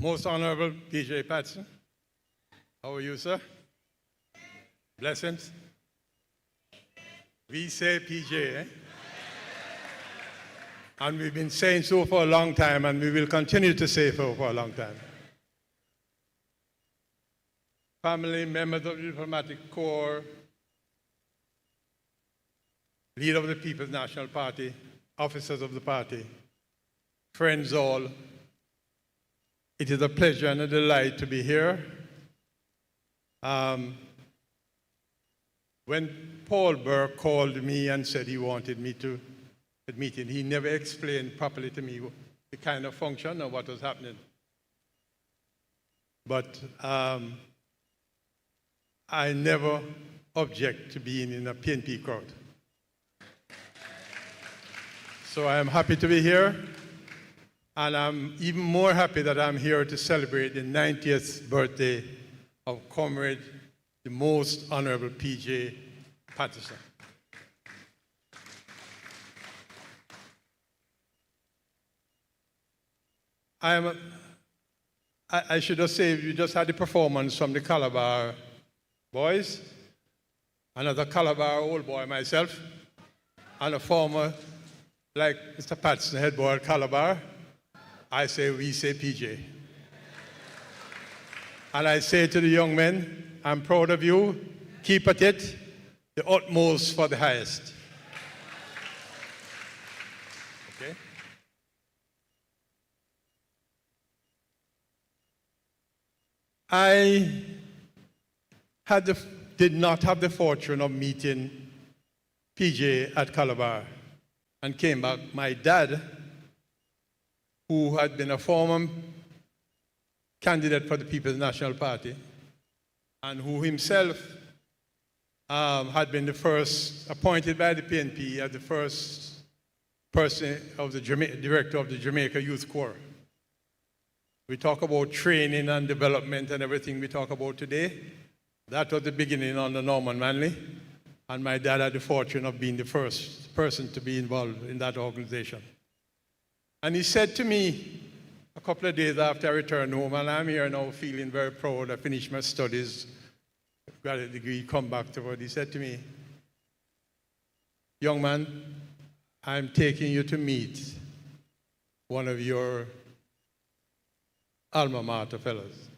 Most Honorable PJ Patterson, how are you, sir? Blessings. We say PJ, eh? And we've been saying so for a long time, and we will continue to say so for a long time. Family, members of the Diplomatic Corps, leader of the People's National Party, officers of the party, friends all, it is a pleasure and a delight to be here. When Paul Burke called me and said he wanted me to meet him, he never explained properly to me the kind of function or what was happening. But I never object to being in a PNP crowd. So I am happy to be here, and I'm even more happy that I'm here to celebrate the 90th birthday of Comrade, the Most Honorable PJ Patterson. I should have said, you just had the performance from the Calabar boys, another Calabar old boy myself, and a former, like Mr. Patterson, head boy at Calabar. We say PJ. And I say to the young men, I'm proud of you, keep at it, the utmost for the highest. Okay? I did not have the fortune of meeting PJ at Calabar and came back. My dad, who had been a former candidate for the People's National Party and who himself had been the first, appointed by the PNP as the first person of the director of the Jamaica Youth Corps. We talk about training and development and everything we talk about today. That was the beginning under Norman Manley, and my dad had the fortune of being the first person to be involved in that organization. And he said to me a couple of days after I returned home, and I'm here now feeling very proud. I finished my studies, got a degree, come back to work. He said to me, young man, I'm taking you to meet one of your alma mater fellows.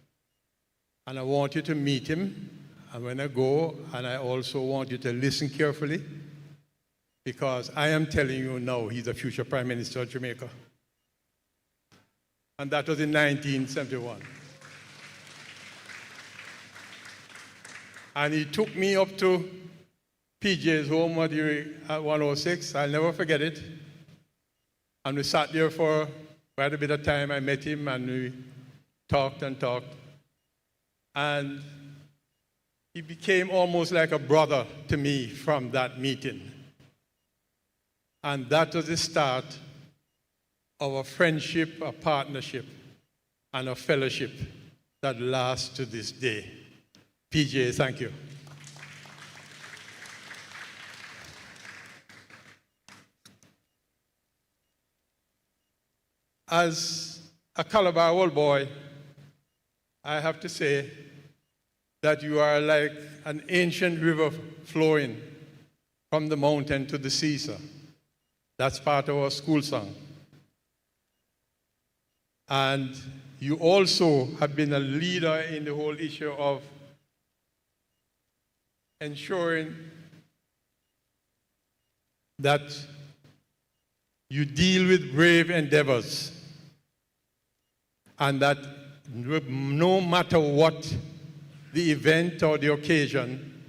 And I want you to meet him. And when I go, and I also want you to listen carefully, because I am telling you now, he's the future Prime Minister of Jamaica. And that was in 1971. And he took me up to PJ's home at 106. I'll never forget it. And we sat there for quite a bit of time. I met him, and we talked and talked. And he became almost like a brother to me from that meeting. And that was the start of a friendship, a partnership, and a fellowship that lasts to this day. PJ, thank you. As a Calabar old boy, I have to say that you are like an ancient river flowing from the mountain to the sea, sir. That's part of our school song. And you also have been a leader in the whole issue of ensuring that you deal with brave endeavors, and that no matter what the event or the occasion,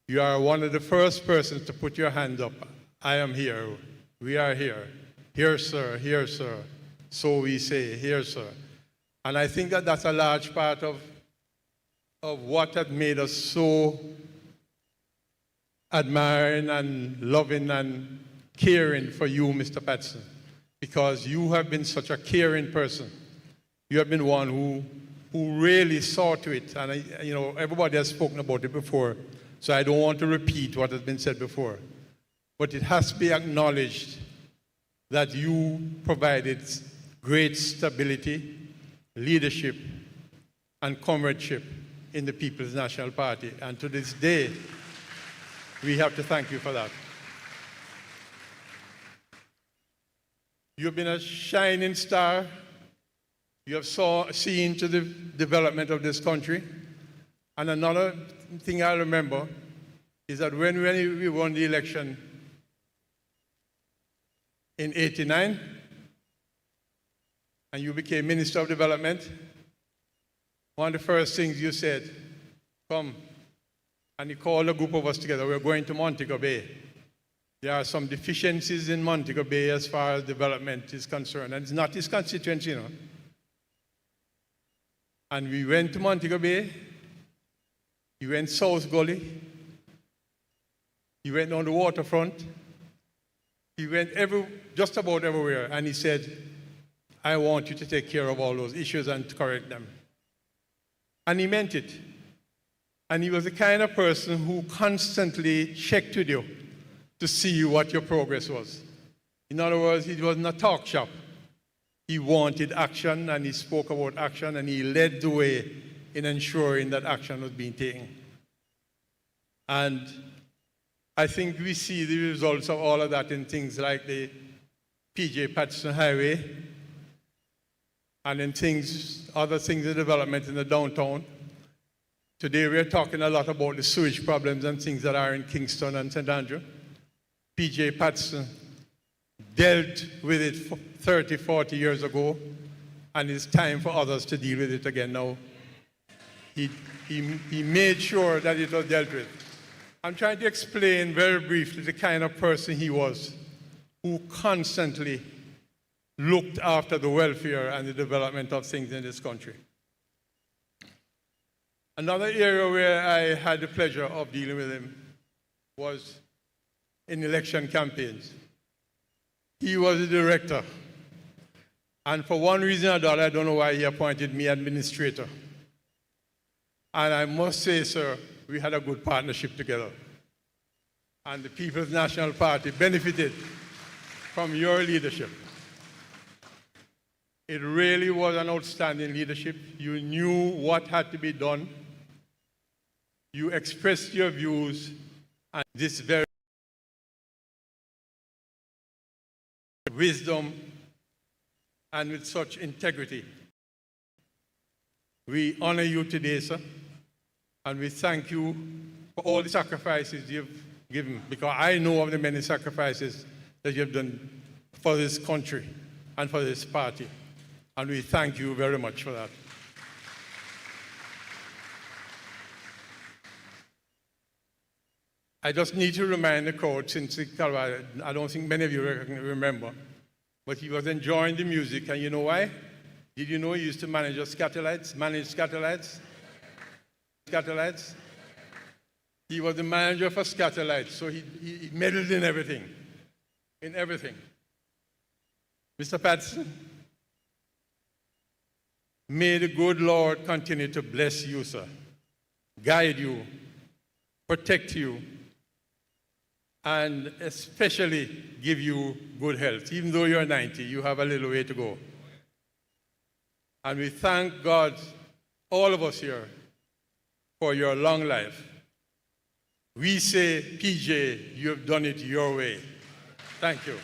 you are one of the first persons to put your hand up. I am here. We are here. Here, sir. Here, sir. So we say, here, sir. And I think that that's a large part of what has made us so admiring and loving and caring for you, Mr. Patterson, because you have been such a caring person. You have been one who really saw to it, and everybody has spoken about it before, so I don't want to repeat what has been said before. But it has to be acknowledged that you provided great stability leadership, and comradeship in the People's National Party. And to this day, we have to thank you for that. You've been a shining star. You have seen to the development of this country. And another thing I remember is that when we won the election in '89, and you became Minister of Development, one of the first things you said, come, and you called a group of us together. We're going to Montego Bay. There are some deficiencies in Montego Bay as far as development is concerned, and it's not his constituency, you know. And we went to Montego Bay. He went South Gully. He went on the waterfront. He went just about everywhere, and he said, I want you to take care of all those issues and to correct them. And he meant it. And he was the kind of person who constantly checked with you to see what your progress was. In other words, he wasn't a talk shop. He wanted action, and he spoke about action, and he led the way in ensuring that action was being taken. And I think we see the results of all of that in things like the PJ Patterson Highway, and in other things in development in the downtown. Today we're talking a lot about the sewage problems and things that are in Kingston and St. Andrew. PJ Patterson dealt with it 30, 40 years ago, and it's time for others to deal with it again now. He made sure that it was dealt with. I'm trying to explain very briefly the kind of person he was, who constantly looked after the welfare and the development of things in this country. Another area where I had the pleasure of dealing with him was in election campaigns. He was the director. And for one reason or another, I don't know why he appointed me administrator. And I must say, sir, we had a good partnership together. And the People's National Party benefited from your leadership. It really was an outstanding leadership. You knew what had to be done. You expressed your views, and this very wisdom and with such integrity. We honor you today, sir, and we thank you for all the sacrifices you've given, because I know of the many sacrifices that you've done for this country and for this party, and we thank you very much for that. I just need to remind the crowd, since Calabar, I don't think many of you remember, but he was enjoying the music, and you know why? Did you know he used to manage Scatterlights? Scatterlights? He was the manager for Scatterlights, so he meddled in everything. In everything. Mr. Patterson, may the good Lord continue to bless you, sir, guide you, protect you, and especially give you good health. Even though you're 90, you have a little way to go. And we thank God, all of us here, for your long life. We say, PJ, you have done it your way. Thank you.